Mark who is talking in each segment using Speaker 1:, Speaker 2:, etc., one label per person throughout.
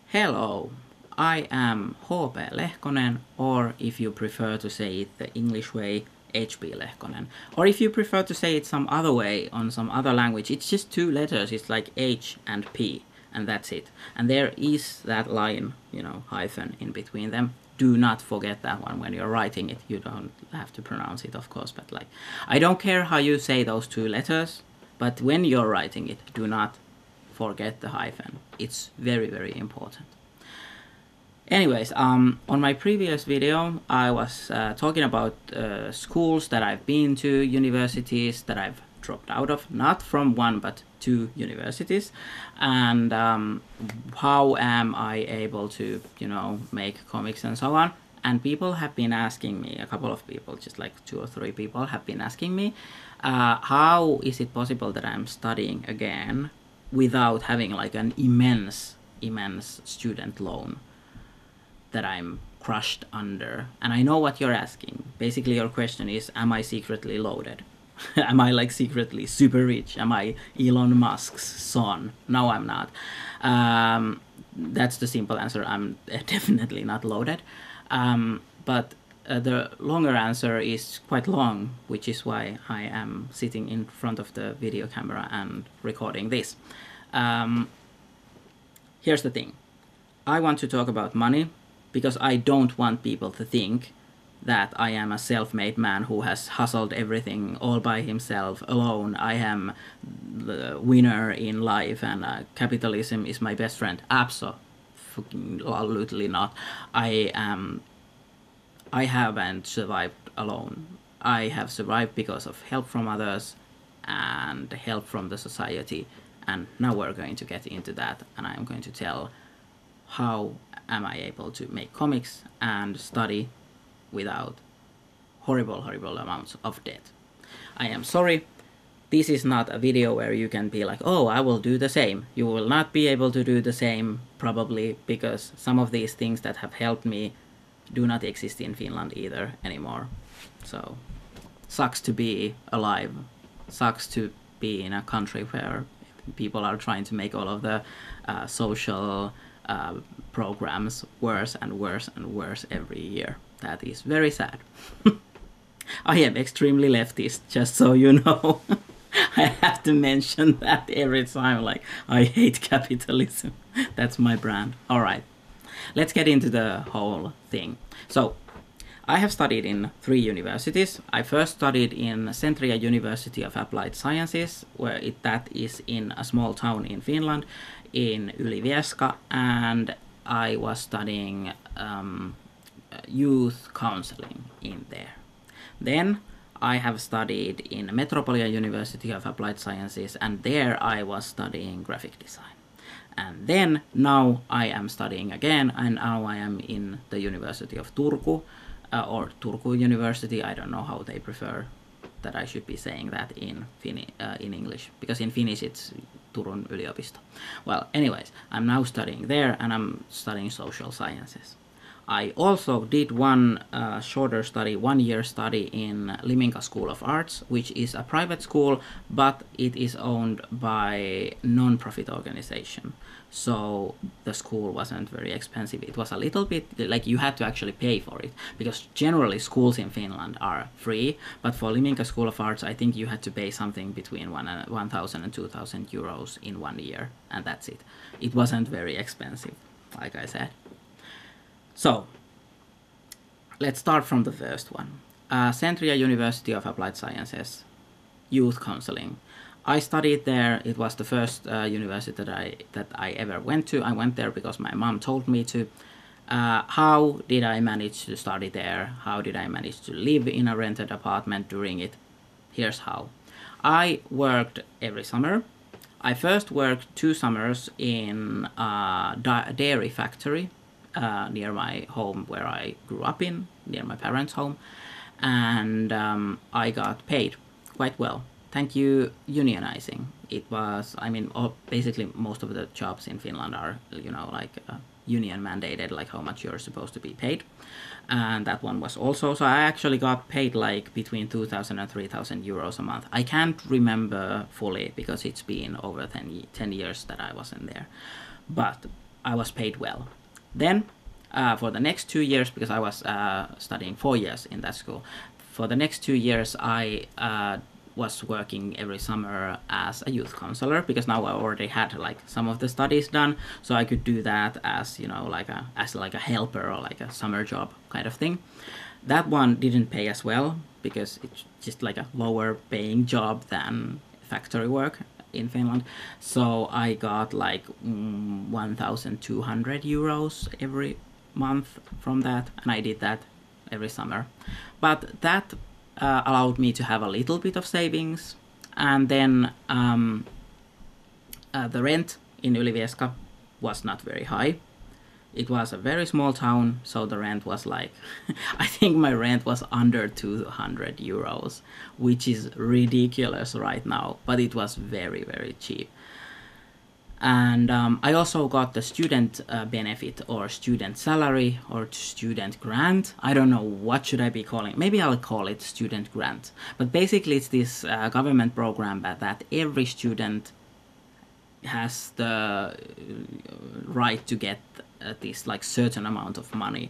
Speaker 1: Hello, I am H.P. Lehkonen, or if you prefer to say it the English way, H.P. Lehkonen. Or if you prefer to say it some other way, on some other language, it's just two letters, it's like H and P, and that's it. And there is that line, hyphen in between them. Do not forget that one when you're writing it. You don't have to pronounce it, of course, but I don't care how you say those two letters, but when you're writing it, do not forget the hyphen. It's very, very important. Anyways, on my previous video, I was talking about schools that I've been to, universities that I've dropped out of, not from one but two universities, and how am I able to, make comics and so on. And people have been asking me, a couple of people, just like 2 or 3 people have been asking me, how is it possible that I'm studying again without having like an immense student loan that I'm crushed under? And I know what you're asking. Basically your question is, am I secretly loaded? Am I like secretly super rich? Am I Elon Musk's son? No, I'm not. That's the simple answer. I'm definitely not loaded. But the longer answer is quite long, which is why I am sitting in front of the video camera and recording this. Here's the thing. I want to talk about money because I don't want people to think that I am a self-made man who has hustled everything all by himself, alone. I am the winner in life and capitalism is my best friend. Absolutely not. I haven't survived alone. I have survived because of help from others and help from the society. And now we're going to get into that, and I'm going to tell how am I able to make comics and study without horrible amounts of debt. I am sorry, this is not a video where you can be like, oh, I will do the same. You will not be able to do the same, probably, because some of these things that have helped me do not exist in Finland either anymore. So, sucks to be alive. Sucks to be in a country where people are trying to make all of the social programs worse and worse and worse every year. That is very sad. I am extremely leftist, just so you know. I have to mention that every time, like, I hate capitalism. That's my brand. Alright, let's get into the whole thing. So, I have studied in 3 universities. I first studied in Centria University of Applied Sciences, where that is in a small town in Finland, in Ylivieska, and I was studying youth counseling in there. Then I have studied in Metropolia University of Applied Sciences, and there I was studying graphic design. And then now I am studying again, and now I am in the University of Turku, or Turku University. I don't know how they prefer that I should be saying that in English, because in Finnish it's Turun yliopisto. Well, anyways, I'm now studying there, and I'm studying social sciences. I also did one shorter study, 1-year study in Liminka School of Arts, which is a private school, but it is owned by non-profit organization. So the school wasn't very expensive. It was a little bit like you had to actually pay for it, because generally schools in Finland are free, but for Liminka School of Arts, I think you had to pay something between 1,000 and 2,000 euros in 1 year, and that's it. It wasn't very expensive, like I said. So, let's start from the first one. Centria University of Applied Sciences, youth counseling. I studied there. It was the first university that I ever went to. I went there because my mom told me to. How did I manage to study there? How did I manage to live in a rented apartment during it? Here's how. I worked every summer. I first worked 2 summers in a dairy factory near my home where I grew up in, near my parents' home, and I got paid quite well. Thank you, unionizing. It was, basically most of the jobs in Finland are, union mandated, like how much you're supposed to be paid. And that one was also, so I actually got paid like between 2,000 and 3,000 euros a month. I can't remember fully because it's been over 10 years that I was in there. But I was paid well. Then for the next 2 years, because I was studying 4 years in that school, for the next 2 years I was working every summer as a youth counselor, because now I already had like some of the studies done, so I could do that as, you know, like a helper or like a summer job kind of thing. That one didn't pay as well, because it's just like a lower paying job than factory work in Finland. So I got like 1,200 euros every month from that, and I did that every summer. But that allowed me to have a little bit of savings, and then the rent in Ylivieska was not very high. It was a very small town, so the rent was like, I think my rent was under 200 euros, which is ridiculous right now, but it was very, very cheap. And I also got the student benefit, or student salary, or student grant. I don't know what should I be calling it. Maybe I'll call it student grant. But basically it's this government program that every student has the right to get this like certain amount of money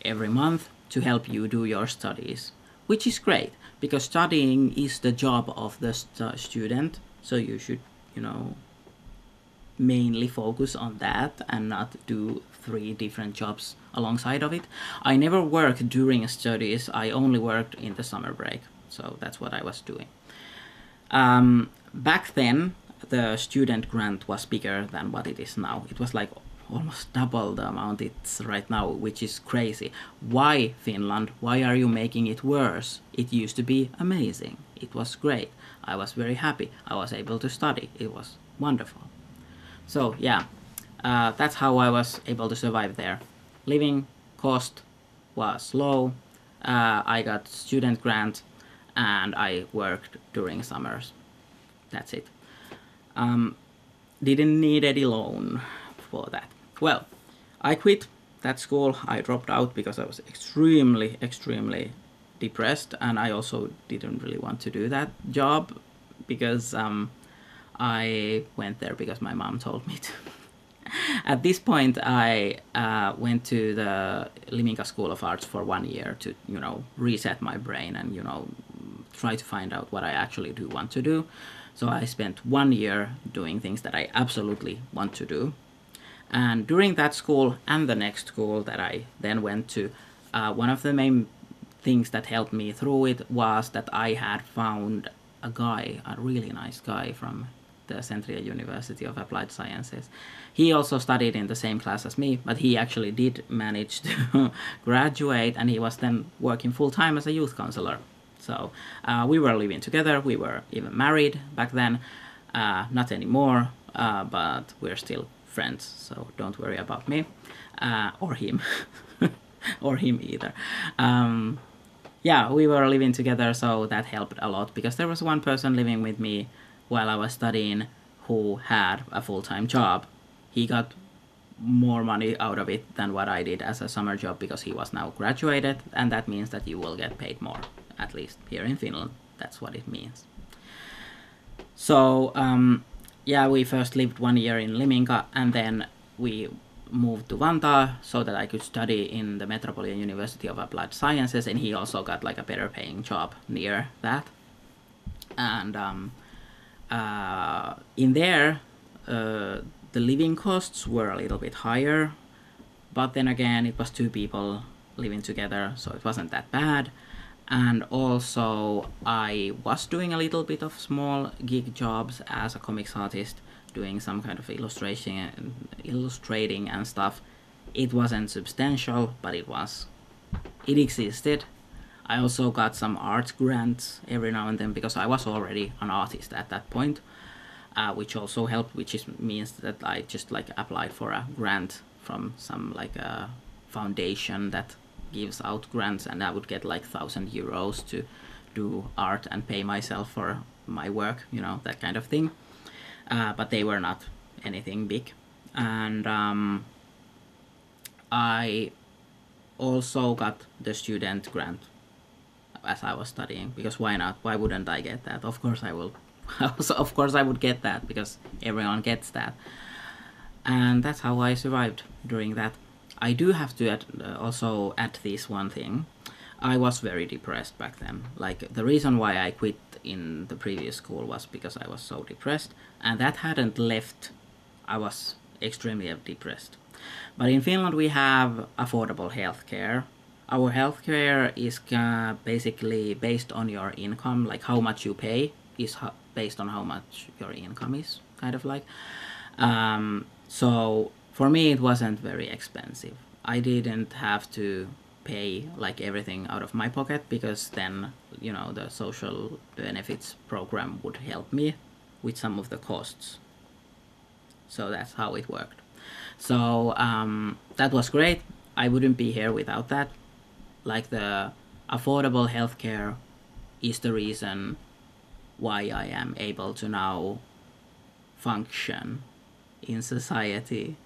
Speaker 1: every month to help you do your studies, which is great, because studying is the job of the student, so you should, you know, mainly focus on that and not do 3 different jobs alongside of it. I never worked during studies, I only worked in the summer break, so that's what I was doing. Back then the student grant was bigger than what it is now. It was like almost double the amount it's right now, which is crazy. Why, Finland? Why are you making it worse? It used to be amazing. It was great. I was very happy. I was able to study. It was wonderful. So yeah, that's how I was able to survive there. Living cost was low. I got student grant, and I worked during summers. That's it. Didn't need any loan for that. Well, I quit that school. I dropped out because I was extremely depressed, and I also didn't really want to do that job, because I went there because my mom told me to. At this point, I went to the Liminka School of Arts for 1 year to, you know, reset my brain and, you know, try to find out what I actually do want to do. So I spent 1 year doing things that I absolutely want to do. And during that school and the next school that I then went to, one of the main things that helped me through it was that I had found a guy, a really nice guy from the Central University of Applied Sciences. He also studied in the same class as me, but he actually did manage to graduate, and he was then working full-time as a youth counselor. So we were living together, we were even married back then, not anymore, but we're still friends, so don't worry about me, or him, or him either. Yeah, we were living together, so that helped a lot, because there was one person living with me while I was studying who had a full-time job. He got more money out of it than what I did as a summer job, because he was now graduated, and that means that you will get paid more, at least here in Finland. That's what it means. So yeah, we first lived 1 year in Liminka, and then we moved to Vantaa so that I could study in the Metropolitan University of Applied Sciences, and he also got like a better paying job near that. And in there, the living costs were a little bit higher, but then again, it was 2 people living together, so it wasn't that bad. And also, I was doing a little bit of small gig jobs as a comics artist, doing some kind of illustrating and stuff. It wasn't substantial, but it existed. I also got some art grants every now and then, because I was already an artist at that point, which also helped, means that I just like applied for a grant from some like a foundation that gives out grants, and I would get like 1,000 euros to do art and pay myself for my work, you know, that kind of thing. But they were not anything big. And I also got the student grant as I was studying, because why not? Why wouldn't I get that? Of course I will. Of course I would get that, because everyone gets that. And that's how I survived during that. I do have to also add this one thing. I was very depressed back then. Like, the reason why I quit in the previous school was because I was so depressed, and that hadn't left. I was extremely depressed. But in Finland we have affordable healthcare. Our healthcare is basically based on your income, like how much you pay is based on how much your income is, kind of like. So for me it wasn't very expensive. I didn't have to pay like everything out of my pocket, because then, you know, the social benefits program would help me with some of the costs. So that's how it worked. So that was great. I wouldn't be here without that. Like, the affordable healthcare is the reason why I am able to now function in society.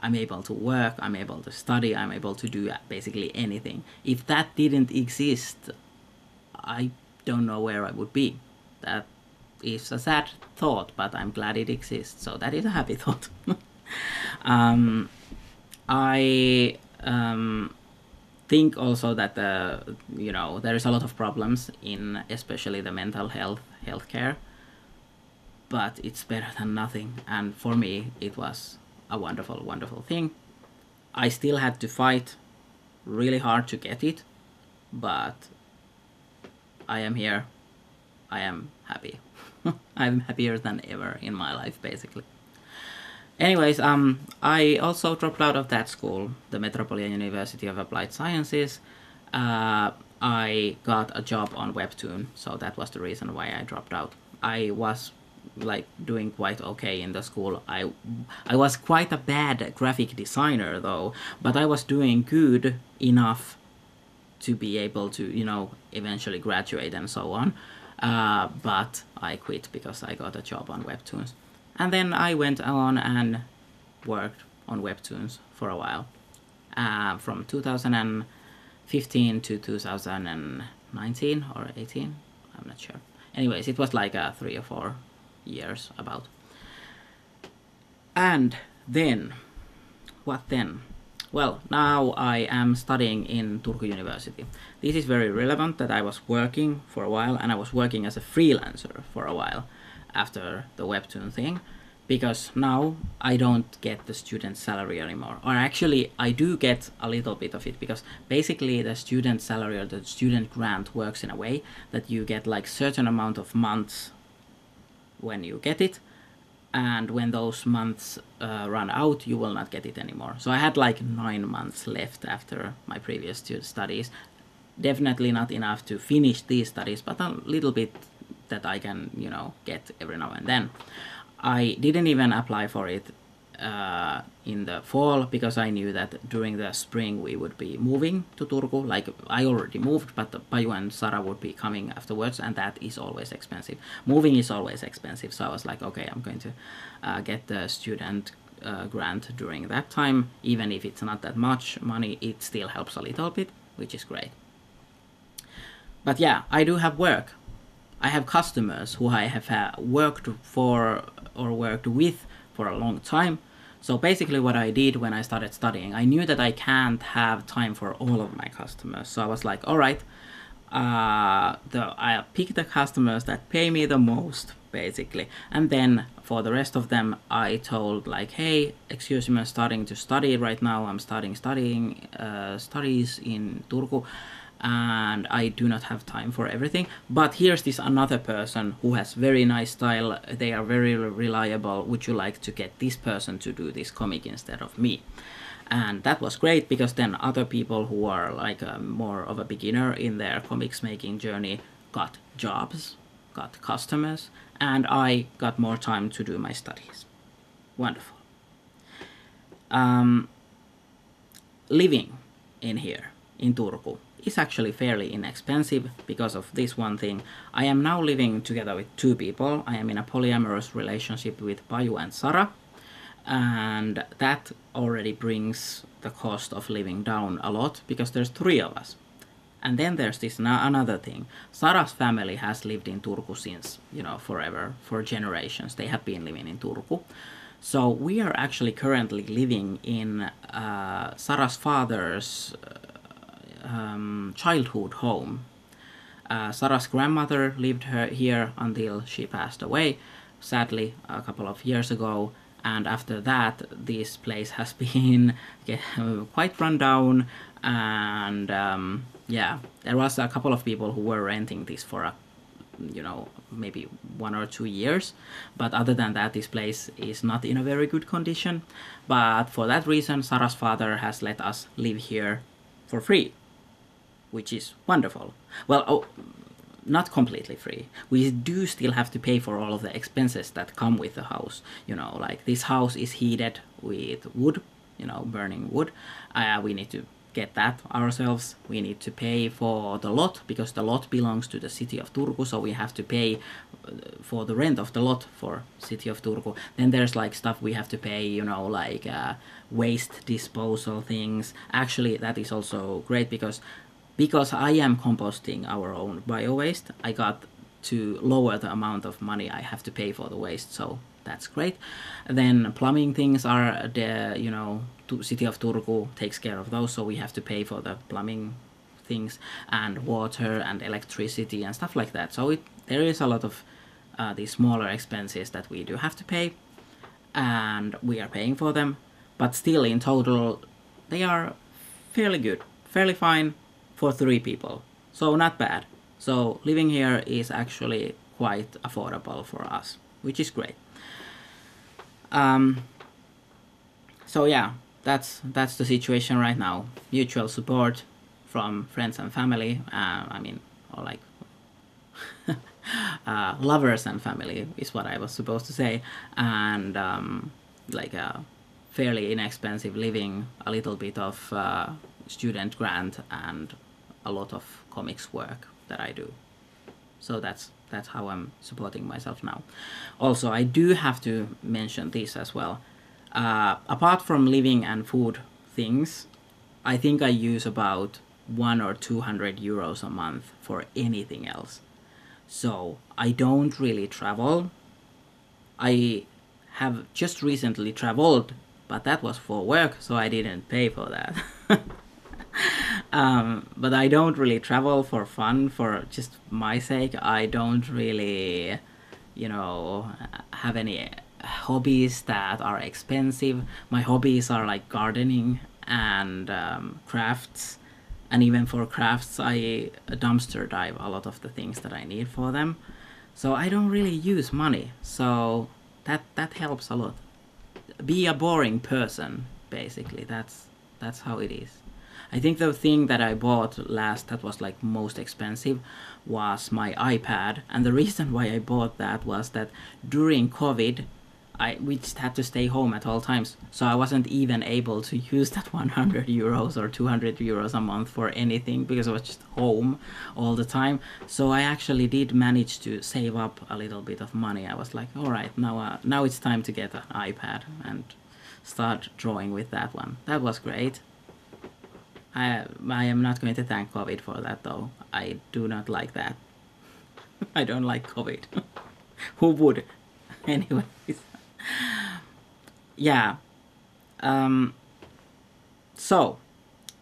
Speaker 1: I'm able to work, I'm able to study, I'm able to do basically anything. If that didn't exist, I don't know where I would be. That is a sad thought, but I'm glad it exists, so that is a happy thought. I think also that you know, there is a lot of problems in especially the mental healthcare, but it's better than nothing, and for me it was a wonderful thing. I still had to fight really hard to get it, but I am here. I am happy. I'm happier than ever in my life, basically. Anyways, I also dropped out of that school, the Metropolitan University of Applied Sciences. I got a job on Webtoon, so that was the reason why I dropped out. I was like doing quite okay in the school. I was quite a bad graphic designer though, but I was doing good enough to be able to, you know, eventually graduate and so on. But I quit because I got a job on Webtoons. And then I went on and worked on Webtoons for a while. From 2015 to 2019 or 18, I'm not sure. Anyways, it was like 3 or 4 years about. And then, what then? Well, now I am studying in Turku University. This is very relevant that I was working for a while, and I was working as a freelancer for a while after the Webtoon thing, because now I don't get the student salary anymore. Or actually, I do get a little bit of it, because basically the student salary or the student grant works in a way that you get like certain amount of months when you get it, and when those months run out, you will not get it anymore. So I had like 9 months left after my previous studies. Definitely not enough to finish these studies, but a little bit that I can, you know, get every now and then. I didn't even apply for it in the fall, because I knew that during the spring we would be moving to Turku. Like, I already moved, but Paju and Sara would be coming afterwards, and that is always expensive. Moving is always expensive, so I was like, okay, I'm going to get the student grant during that time. Even if it's not that much money, it still helps a little bit, which is great. But yeah, I do have work. I have customers who I have worked for or worked with for a long time. So basically what I did when I started studying, I knew that I can't have time for all of my customers. So I was like, all right, I pick the customers that pay me the most, basically. And then for the rest of them, I told like, hey, excuse me, I'm starting to study right now. I'm studying studies in Turku, and I do not have time for everything. But here's this another person who has very nice style. They are very reliable. Would you like to get this person to do this comic instead of me? And that was great, because then other people who are like more of a beginner in their comics making journey got jobs, got customers, and I got more time to do my studies. Wonderful. Living in here, in Turku, is actually fairly inexpensive because of this one thing. I am now living together with 2 people. I am in a polyamorous relationship with Paju and Sara, and that already brings the cost of living down a lot, because there's 3 of us. And then there's this another thing. Sara's family has lived in Turku since, you know, forever, for generations. They have been living in Turku. So we are actually currently living in Sarah's father's childhood home. Sarah's grandmother lived here until she passed away, sadly, a couple of years ago. And after that, this place has been quite run down. And yeah, there was a couple of people who were renting this for maybe 1 or 2 years, but other than that, this place is not in a very good condition. But for that reason, Sarah's father has let us live here for free, which is wonderful. Well, not completely free. We do still have to pay for all of the expenses that come with the house. Like this house is heated with wood, burning wood. We need to get that ourselves. We need to pay for the lot because the lot belongs to the city of Turku, so we have to pay for the rent of the lot for city of Turku. Then there's like stuff we have to pay, like waste disposal things. Actually, that is also great because I am composting our own bio-waste. I got to lower the amount of money I have to pay for the waste, so that's great. Then plumbing things are city of Turku takes care of those, so we have to pay for the plumbing things and water and electricity and stuff like that. So there is a lot of these smaller expenses that we do have to pay, and we are paying for them. But still, in total, they are fairly good, fairly fine for 3 people. So not bad. So living here is actually quite affordable for us, which is great. So yeah, that's the situation right now. Mutual support from friends and family. Or like lovers and family is what I was supposed to say. And like a fairly inexpensive living, a little bit of student grant, and a lot of comics work that I do. So that's how I'm supporting myself now. Also, I do have to mention this as well. Apart from living and food things, I think I use about 100 or 200 euros a month for anything else. So I don't really travel. I have just recently traveled, but that was for work, so I didn't pay for that. But I don't really travel for fun, for just my sake. I don't really, have any hobbies that are expensive. My hobbies are like gardening and crafts. And even for crafts, I dumpster dive a lot of the things that I need for them. So I don't really use money. So that helps a lot. Be a boring person, basically. That's how it is. I think the thing that I bought last that was like most expensive was my iPad. And the reason why I bought that was that during COVID, we just had to stay home at all times. So I wasn't even able to use that 100 euros or 200 euros a month for anything because I was just home all the time. So I actually did manage to save up a little bit of money. I was like, all right, now it's time to get an iPad and start drawing with that one. That was great. I am not going to thank COVID for that, though. I do not like that. I don't like COVID. Who would? Anyways. Yeah. So,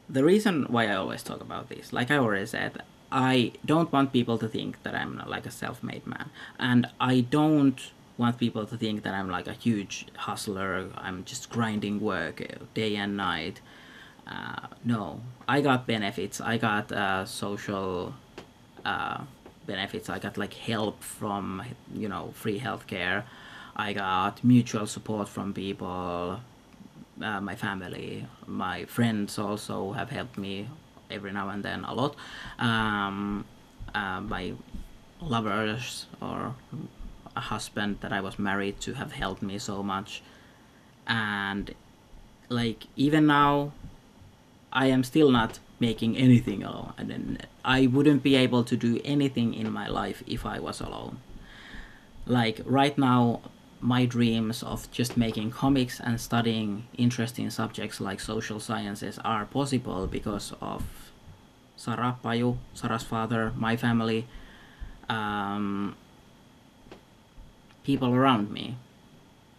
Speaker 1: the reason why I always talk about this, like I already said, I don't want people to think that I'm like a self-made man. And I don't want people to think that I'm like a huge hustler. I'm just grinding work day and night. No, I got benefits. I got social benefits. I got like help from, free healthcare. I got mutual support from people, my family, my friends also have helped me every now and then a lot. My lovers or a husband that I was married to have helped me so much. And like even now, I am still not making anything alone. And then I wouldn't be able to do anything in my life if I was alone. Like right now, my dreams of just making comics and studying interesting subjects like social sciences are possible because of Sarah, Paju, Sarah's father, my family, people around me.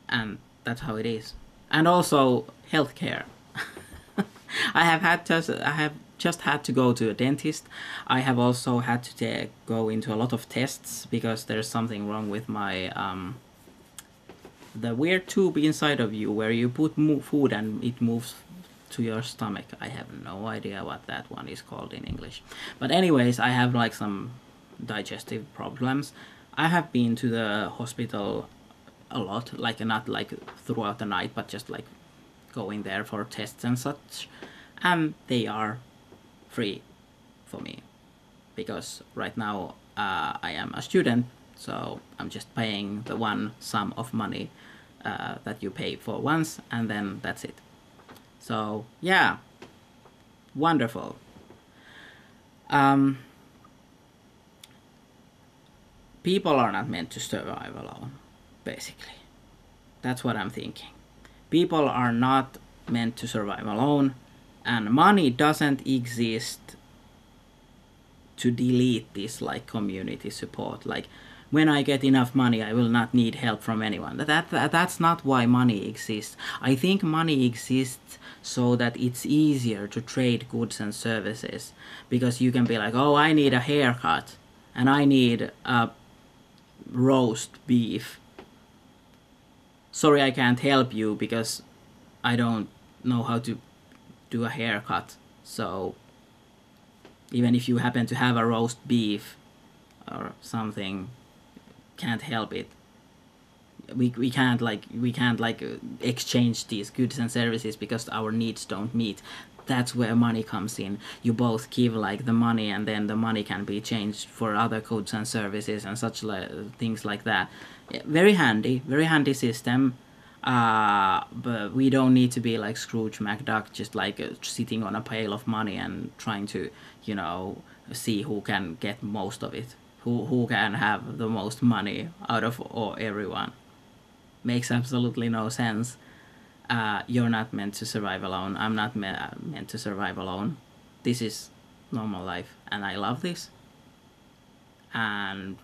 Speaker 1: And that's how it is. And also healthcare. I have just had to go to a dentist. I have also had to go into a lot of tests because there's something wrong with my the weird tube inside of you where you put food and it moves to your stomach. I have no idea what that one is called in English. But anyways, I have like some digestive problems. I have been to the hospital a lot, like not like throughout the night, but just like going there for tests and such. And they are free for me because right now I am a student, so I'm just paying the one sum of money that you pay for once, and then that's it. So yeah, wonderful. People are not meant to survive alone, basically. That's what I'm thinking. People are not meant to survive alone, and money doesn't exist to delete this like community support. Like when I get enough money, I will not need help from anyone. That's not why money exists. I think money exists so that it's easier to trade goods and services, because you can be like, oh, I need a haircut and I need a roast beef. Sorry, I can't help you because I don't know how to do a haircut. So even if you happen to have a roast beef or something, can't help it. We can't exchange these goods and services because our needs don't meet. That's where money comes in. You both give like the money, and then the money can be changed for other goods and services and such things like that. Very handy system. But we don't need to be like Scrooge McDuck, just like sitting on a pile of money and trying to, see who can get most of it, who can have the most money out of everyone. Makes absolutely no sense. You're not meant to survive alone. I'm not meant to survive alone. This is normal life, and I love this. And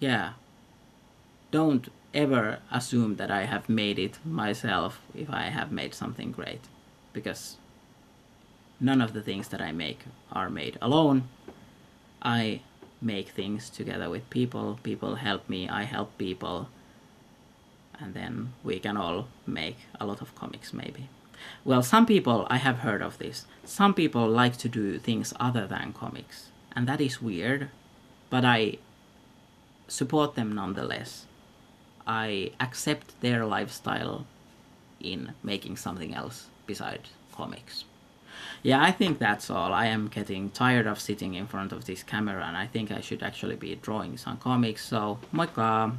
Speaker 1: yeah, don't ever assume that I have made it myself if I have made something great, because none of the things that I make are made alone. I make things together with people. People help me, I help people, and then we can all make a lot of comics, maybe. Well, some people, I have heard of this, some people like to do things other than comics, and that is weird, but I support them nonetheless. I accept their lifestyle in making something else besides comics. Yeah, I think that's all. I am getting tired of sitting in front of this camera, and I think I should actually be drawing some comics, so moikka!